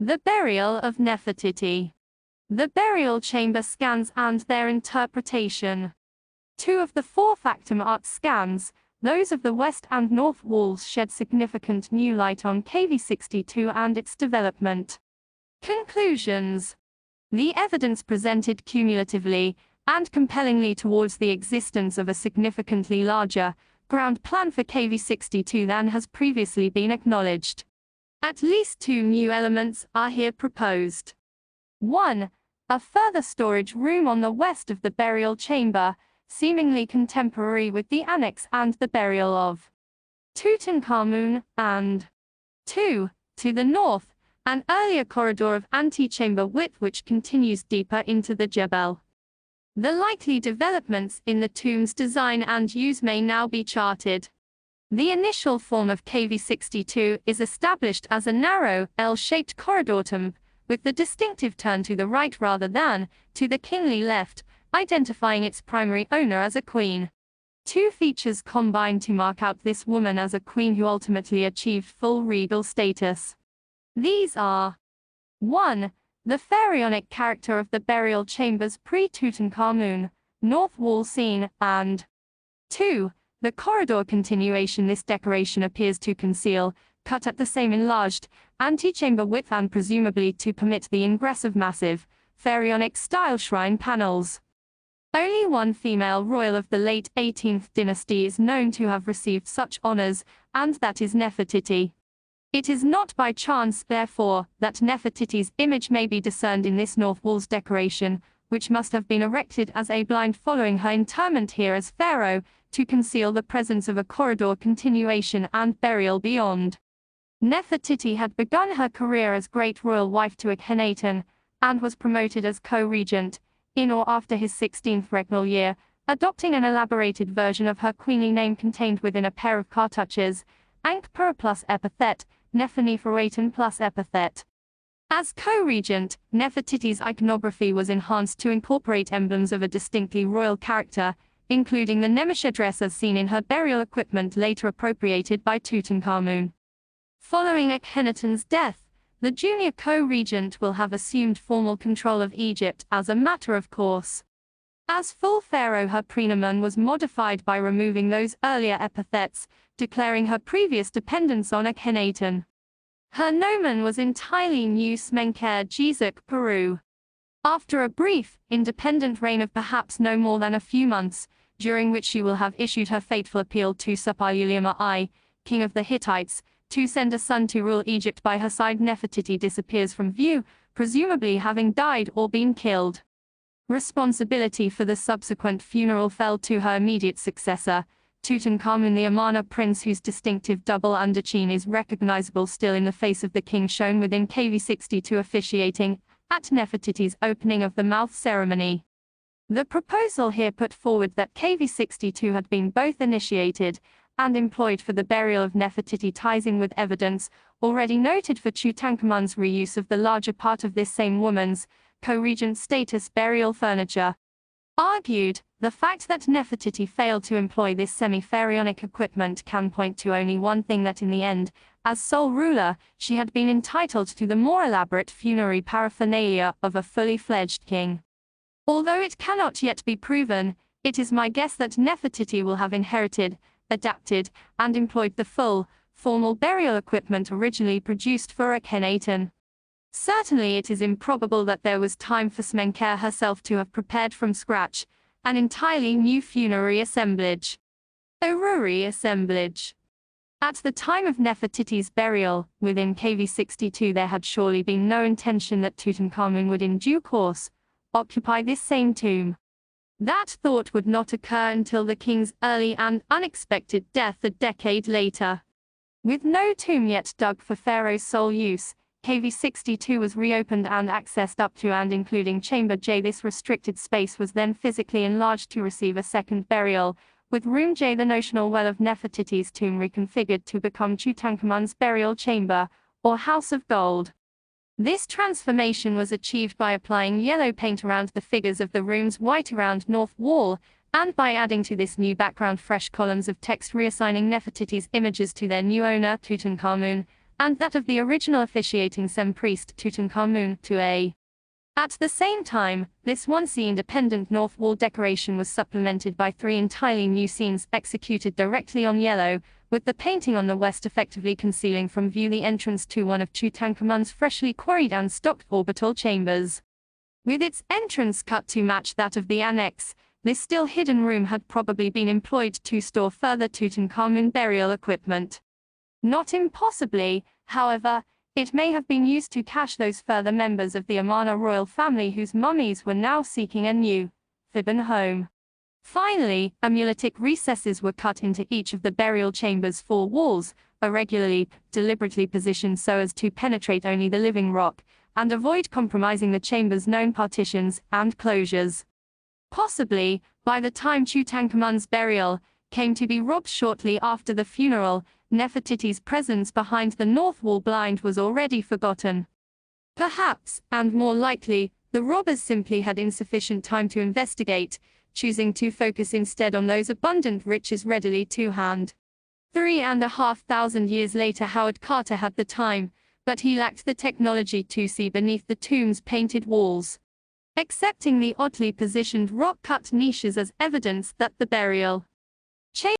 The burial of Nefertiti. The burial chamber scans and their interpretation. Two of the four Factum Arte scans, those of the west and north walls, shed significant new light on KV62 and its development. Conclusions. The evidence presented cumulatively and compellingly towards the existence of a significantly larger ground plan for KV62 than has previously been acknowledged. At least two new elements are here proposed. 1. A further storage room on the west of the burial chamber, seemingly contemporary with the annex and the burial of Tutankhamun, and 2. To the north, an earlier corridor of antechamber width which continues deeper into the Jebel. The likely developments in the tomb's design and use may now be charted. The initial form of KV62 is established as a narrow, L-shaped corridor tomb, with the distinctive turn to the right rather than to the kingly left, identifying its primary owner as a queen. Two features combine to mark out this woman as a queen who ultimately achieved full regal status. These are 1. The pharaonic character of the burial chambers pre-Tutankhamun, north wall scene, and 2. The corridor continuation this decoration appears to conceal, cut at the same enlarged antechamber width and presumably to permit the ingress of massive, pharaonic-style shrine panels. Only one female royal of the late 18th dynasty is known to have received such honors, and that is Nefertiti. It is not by chance, therefore, that Nefertiti's image may be discerned in this north wall's decoration, which must have been erected as a blind following her interment here as pharaoh, to conceal the presence of a corridor continuation and burial beyond. Nefertiti had begun her career as great royal wife to Akhenaten, and was promoted as co-regent, in or after his 16th regnal year, adopting an elaborated version of her queenly name contained within a pair of cartouches, Ankh-Pura plus epithet, Nefertiti plus epithet. As co-regent, Nefertiti's iconography was enhanced to incorporate emblems of a distinctly royal character, including the Nemesia dress as seen in her burial equipment later appropriated by Tutankhamun. Following Akhenaten's death, the junior co-regent will have assumed formal control of Egypt as a matter of course. As full pharaoh, her praenomen was modified by removing those earlier epithets, declaring her previous dependence on Akhenaten. Her nomen was entirely new Smenkhare Jizuk Peru. After a brief, independent reign of perhaps no more than a few months, during which she will have issued her fateful appeal to Suppiluliuma I, king of the Hittites, to send a son to rule Egypt by her side, Nefertiti disappears from view, presumably having died or been killed. Responsibility for the subsequent funeral fell to her immediate successor, Tutankhamun the Amarna prince, whose distinctive double underchin is recognizable still in the face of the king shown within KV62 officiating at Nefertiti's opening of the mouth ceremony. The proposal here put forward that KV62 had been both initiated and employed for the burial of Nefertiti ties in with evidence already noted for Tutankhamun's reuse of the larger part of this same woman's co-regent status burial furniture. Argued, the fact that Nefertiti failed to employ this semi-pharaonic equipment can point to only one thing, that in the end, as sole ruler, she had been entitled to the more elaborate funerary paraphernalia of a fully fledged king. Although it cannot yet be proven, it is my guess that Nefertiti will have inherited, adapted, and employed the full, formal burial equipment originally produced for Akhenaten. Certainly it is improbable that there was time for Smenkhare herself to have prepared from scratch an entirely new funerary assemblage. Orrery assemblage. At the time of Nefertiti's burial, within KV62 there had surely been no intention that Tutankhamun would in due course occupy this same tomb. That thought would not occur until the king's early and unexpected death a decade later. With no tomb yet dug for Pharaoh's sole use, KV62 was reopened and accessed up to and including Chamber J. This restricted space was then physically enlarged to receive a second burial, with Room J, the notional well of Nefertiti's tomb, reconfigured to become Tutankhamun's burial chamber, or House of Gold. This transformation was achieved by applying yellow paint around the figures of the room's white around north wall, and by adding to this new background fresh columns of text reassigning Nefertiti's images to their new owner, Tutankhamun, and that of the original officiating sem-priest Tutankhamun II. At the same time, this once independent north wall decoration was supplemented by 3 entirely new scenes executed directly on yellow, with the painting on the west effectively concealing from view the entrance to one of Tutankhamun's freshly quarried and stocked orbital chambers. With its entrance cut to match that of the annex, this still hidden room had probably been employed to store further Tutankhamun burial equipment. Not impossibly, however, it may have been used to cache those further members of the Amarna royal family whose mummies were now seeking a new, Theban home. Finally, amuletic recesses were cut into each of the burial chamber's 4 walls, irregularly, deliberately positioned so as to penetrate only the living rock, and avoid compromising the chamber's known partitions and closures. Possibly, by the time Tutankhamun's burial came to be robbed shortly after the funeral, Nefertiti's presence behind the north wall blind was already forgotten. Perhaps, and more likely, the robbers simply had insufficient time to investigate, choosing to focus instead on those abundant riches readily to hand. 3,500 years later, Howard Carter had the time, but he lacked the technology to see beneath the tomb's painted walls, accepting the oddly positioned rock-cut niches as evidence that the burial chamber